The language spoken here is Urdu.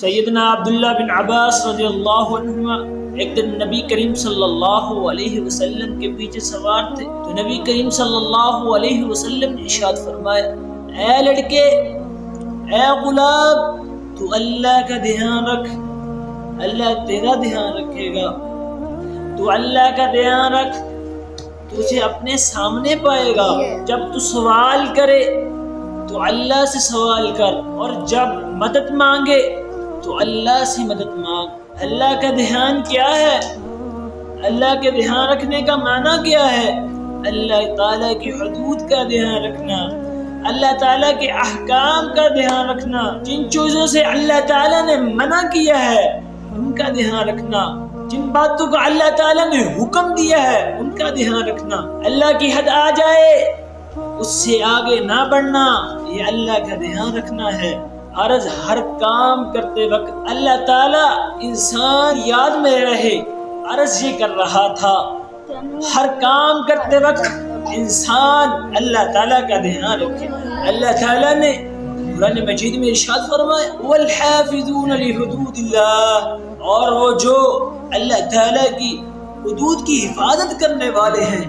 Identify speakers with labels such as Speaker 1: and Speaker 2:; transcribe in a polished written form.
Speaker 1: سیدنا عبداللہ بن عباس رضی اللہ عنہما ایک دن نبی کریم صلی اللہ علیہ وسلم کے پیچھے سوار تھے تو نبی کریم صلی اللہ علیہ وسلم نے ارشاد فرمایا، اے لڑکے، اے غلام، تو اللہ کا دھیان رکھ، اللہ تیرا دھیان رکھے گا۔ تو اللہ کا دھیان رکھ، تجھے اپنے سامنے پائے گا۔ جب تو سوال کرے تو اللہ سے سوال کر، اور جب مدد مانگے تو اللہ سے مدد مانگ۔ اللہ کا دھیان کیا ہے؟ اللہ کے دھیان رکھنے کا معنی کیا ہے؟ اللہ تعالیٰ کی حدود کا دھیان رکھنا، اللہ تعالیٰ کے احکام کا دھیان رکھنا، جن چیزوں سے اللہ تعالیٰ نے منع کیا ہے ان کا دھیان رکھنا، جن باتوں کا اللہ تعالیٰ نے حکم دیا ہے ان کا دھیان رکھنا۔ اللہ کی حد آ جائے اس سے آگے نہ بڑھنا، یہ اللہ کا دھیان رکھنا ہے۔ عرض ہر کام کرتے وقت اللہ تعالیٰ انسان یاد میں رہے، عرض یہ کر رہا تھا، ہر کام کرتے وقت انسان اللہ تعالیٰ کا دھیان رکھے۔ اللہ تعالیٰ نے قرآن مجید میں ارشاد فرمایا، وَالْحَافِظُونَ لِحُدُودِ اللَّهِ، اور وہ جو اللہ تعالیٰ کی حدود کی حفاظت کرنے والے ہیں